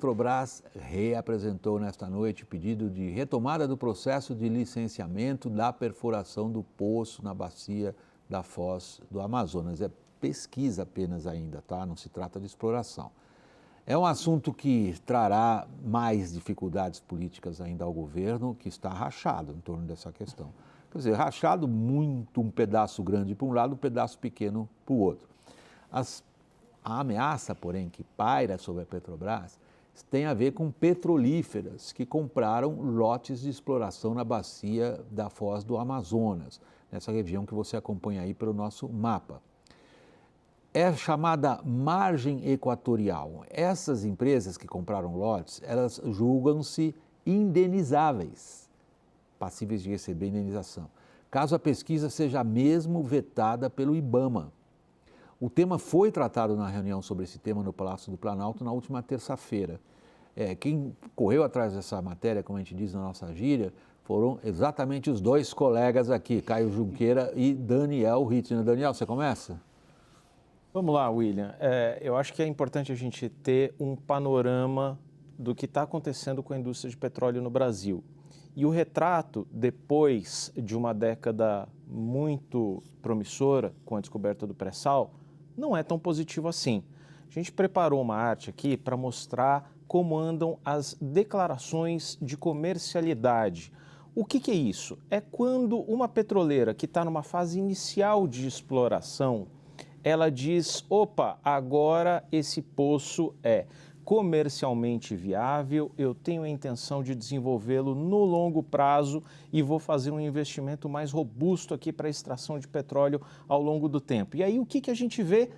Petrobras reapresentou nesta noite pedido de retomada do processo de licenciamento da perfuração do poço na bacia da Foz do Amazonas. É pesquisa apenas ainda, tá? Não se trata de exploração. É um assunto que trará mais dificuldades políticas ainda ao governo, que está rachado em torno dessa questão. Quer dizer, rachado muito, um pedaço grande para um lado, um pedaço pequeno para o outro. A ameaça, porém, que paira sobre a Petrobras tem a ver com petrolíferas que compraram lotes de exploração na bacia da Foz do Amazonas, nessa região que você acompanha aí pelo nosso mapa. É chamada margem equatorial. Essas empresas que compraram lotes, elas julgam-se indenizáveis, passíveis de receber indenização, caso a pesquisa seja mesmo vetada pelo IBAMA. O tema foi tratado na reunião sobre esse tema no Palácio do Planalto na última terça-feira. Quem correu atrás dessa matéria, como a gente diz na nossa gíria, foram exatamente os dois colegas aqui, Caio Junqueira e Daniel Rittner. Daniel, você começa? Vamos lá, William. Eu acho que é importante a gente ter um panorama do que está acontecendo com a indústria de petróleo no Brasil. E o retrato, depois de uma década muito promissora com a descoberta do pré-sal, não é tão positivo assim. A gente preparou uma arte aqui para mostrar como andam as declarações de comercialidade. O que é isso? É quando uma petroleira que está numa fase inicial de exploração, ela diz, opa, agora esse poço é comercialmente viável, eu tenho a intenção de desenvolvê-lo no longo prazo e vou fazer um investimento mais robusto aqui para a extração de petróleo ao longo do tempo. E aí o que a gente vê?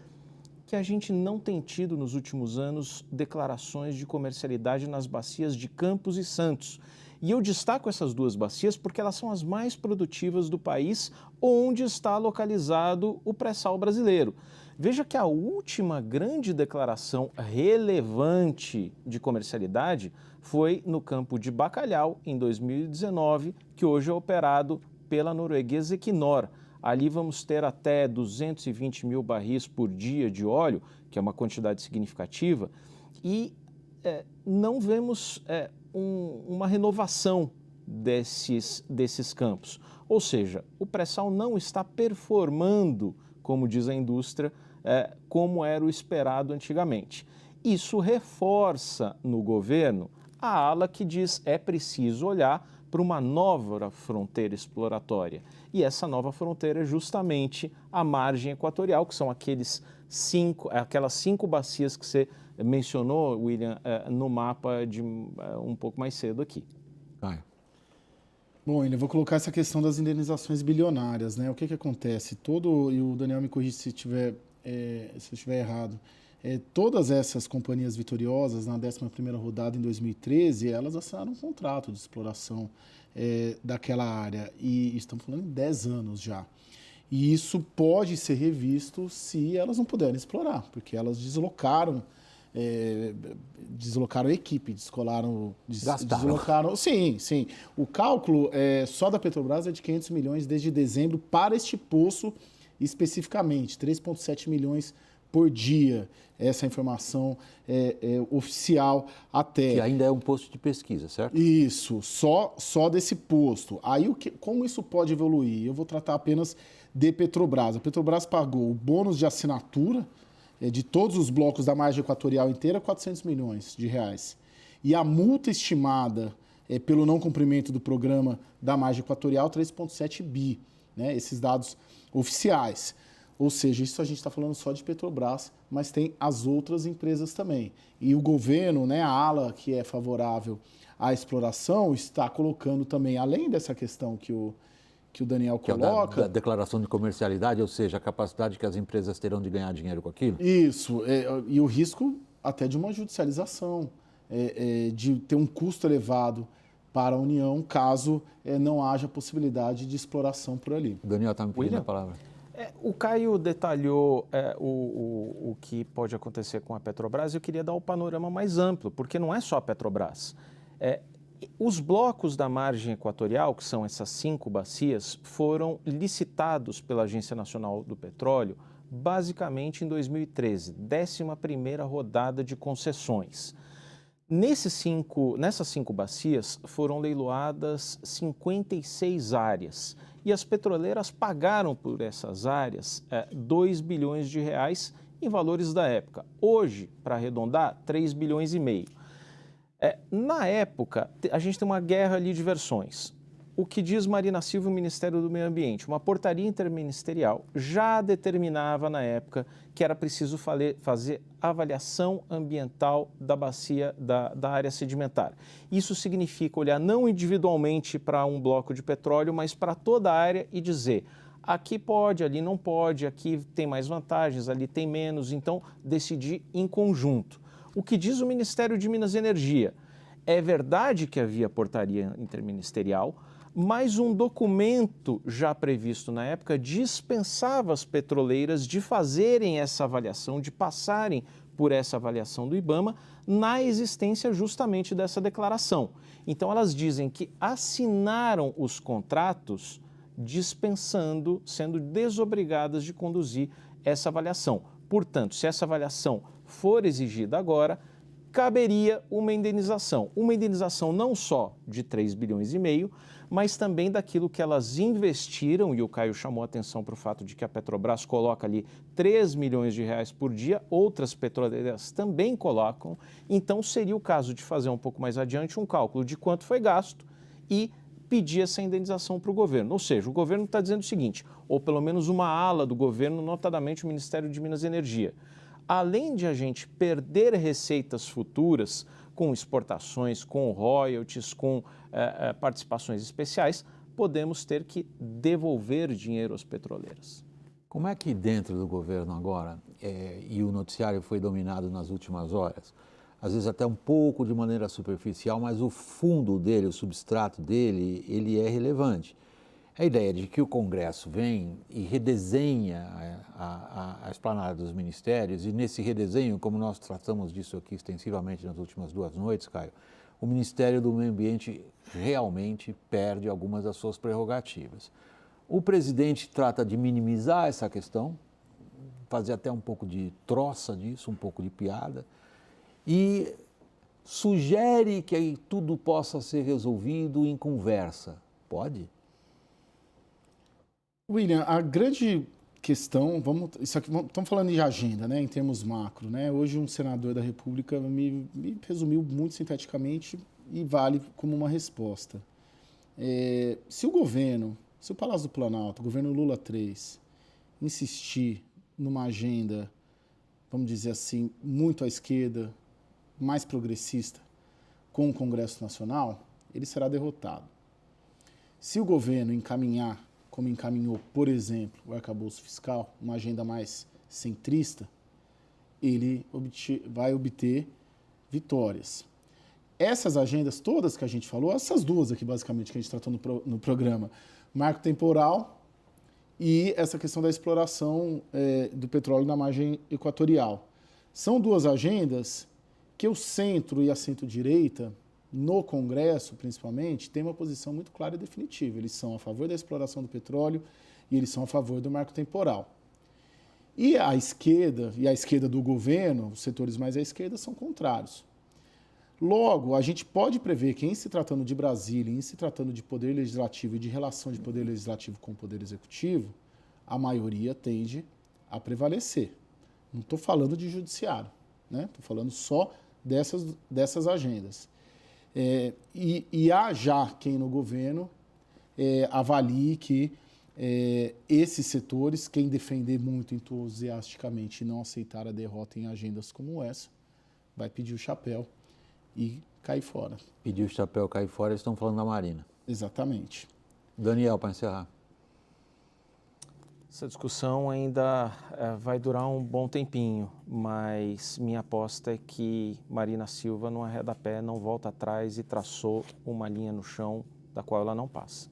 Que a gente não tem tido nos últimos anos declarações de comercialidade nas bacias de Campos e Santos. E eu destaco essas duas bacias porque elas são as mais produtivas do país, onde está localizado o pré-sal brasileiro. Veja que a última grande declaração relevante de comercialidade foi no campo de Bacalhau, em 2019, que hoje é operado pela norueguesa Equinor. Ali vamos ter até 220 mil barris por dia de óleo, que é uma quantidade significativa, e não vemos uma renovação desses campos. Ou seja, o pré-sal não está performando, como diz a indústria, como era o esperado antigamente. Isso reforça no governo a ala que diz é preciso olhar para uma nova fronteira exploratória. E essa nova fronteira é justamente a margem equatorial, que são aquelas cinco bacias que você mencionou, William, no mapa de um pouco mais cedo aqui. Bom, eu vou colocar essa questão das indenizações bilionárias, né? O que acontece? E o Daniel me corrige se eu estiver errado. Todas essas companhias vitoriosas, na 11ª rodada em 2013, elas assinaram um contrato de exploração daquela área. E estamos falando em 10 anos já. E isso pode ser revisto se elas não puderem explorar, porque elas deslocaram a equipe, deslocaram... Sim. O cálculo só da Petrobras é de 500 milhões desde dezembro para este poço especificamente, 3,7 milhões por dia. Essa informação oficial até. Que ainda é um posto de pesquisa, certo? Isso, só desse posto. Aí, como isso pode evoluir? Eu vou tratar apenas de Petrobras. A Petrobras pagou o bônus de assinatura de todos os blocos da margem equatorial inteira, 400 milhões de reais. E a multa estimada pelo não cumprimento do programa da margem equatorial, 3,7 bi. Né? Esses dados oficiais. Ou seja, isso a gente está falando só de Petrobras, mas tem as outras empresas também. E o governo, né, a ala que é favorável à exploração, está colocando também, além dessa questão que o Daniel coloca... Da declaração de comercialidade, ou seja, a capacidade que as empresas terão de ganhar dinheiro com aquilo? Isso, e o risco até de uma judicialização, de ter um custo elevado para a União, caso não haja possibilidade de exploração por ali. O Daniel está me pedindo a palavra. O Caio detalhou o que pode acontecer com a Petrobras. Eu queria dar o panorama mais amplo, porque não é só a Petrobras. Os blocos da margem equatorial, que são essas 5 bacias, foram licitados pela Agência Nacional do Petróleo basicamente em 2013, 11ª rodada de concessões. Nessas 5 bacias foram leiloadas 56 áreas e as petroleiras pagaram por essas áreas 2 bilhões de reais em valores da época. Hoje, para arredondar, 3 bilhões e meio. Na época, a gente tem uma guerra ali de versões. O que diz Marina Silva e o Ministério do Meio Ambiente? Uma portaria interministerial já determinava na época que era preciso fazer avaliação ambiental da bacia da área sedimentar. Isso significa olhar não individualmente para um bloco de petróleo, mas para toda a área e dizer: aqui pode, ali não pode, aqui tem mais vantagens, ali tem menos, então decidir em conjunto. O que diz o Ministério de Minas e Energia? É verdade que havia portaria interministerial, mas um documento já previsto na época dispensava as petroleiras de fazerem essa avaliação, de passarem por essa avaliação do IBAMA na existência justamente dessa declaração. Então elas dizem que assinaram os contratos dispensando, sendo desobrigadas de conduzir essa avaliação. Portanto, se essa avaliação for exigida agora, caberia uma indenização não só de 3 bilhões e meio, mas também daquilo que elas investiram, e o Caio chamou a atenção para o fato de que a Petrobras coloca ali 3 milhões de reais por dia, outras petroleiras também colocam, então seria o caso de fazer um pouco mais adiante um cálculo de quanto foi gasto e pedir essa indenização para o governo. Ou seja, o governo está dizendo o seguinte, ou pelo menos uma ala do governo, notadamente o Ministério de Minas e Energia: além de a gente perder receitas futuras com exportações, com royalties, com participações especiais, podemos ter que devolver dinheiro às petroleiras. Como é que dentro do governo agora, e o noticiário foi dominado nas últimas horas, às vezes até um pouco de maneira superficial, mas o fundo dele, o substrato dele, ele é relevante. A ideia de que o Congresso vem e redesenha a esplanada dos ministérios, e nesse redesenho, como nós tratamos disso aqui extensivamente nas últimas 2 noites, Caio, o Ministério do Meio Ambiente realmente perde algumas das suas prerrogativas. O presidente trata de minimizar essa questão, fazer até um pouco de troça disso, um pouco de piada, e sugere que tudo possa ser resolvido em conversa. Pode? William, a grande questão, estamos falando de agenda, né, em termos macro, né? Hoje um senador da República me resumiu muito sinteticamente e vale como uma resposta. Se o Palácio do Planalto, o governo Lula 3, insistir numa agenda, vamos dizer assim, muito à esquerda, mais progressista, com o Congresso Nacional, ele será derrotado. Se o governo encaminhar, como encaminhou, por exemplo, o arcabouço fiscal, uma agenda mais centrista, ele vai obter vitórias. Essas agendas todas que a gente falou, essas duas aqui basicamente que a gente tratou no programa, marco temporal e essa questão da exploração do petróleo na margem equatorial. São duas agendas que o centro e a centro-direita, no Congresso, principalmente, tem uma posição muito clara e definitiva. Eles são a favor da exploração do petróleo e eles são a favor do marco temporal. E a esquerda do governo, os setores mais à esquerda, são contrários. Logo, a gente pode prever que, em se tratando de Brasília, em se tratando de poder legislativo e de relação de poder legislativo com o poder executivo, a maioria tende a prevalecer. Não estou falando de judiciário, né? Estou falando só dessas agendas. E há já quem no governo avalie que esses setores, quem defender muito entusiasticamente e não aceitar a derrota em agendas como essa, vai pedir o chapéu e cair fora. Pedir o chapéu, cair fora, eles estão falando da Marina. Exatamente. Daniel, para encerrar. Essa discussão ainda vai durar um bom tempinho, mas minha aposta é que Marina Silva não arreda pé, não volta atrás e traçou uma linha no chão da qual ela não passa.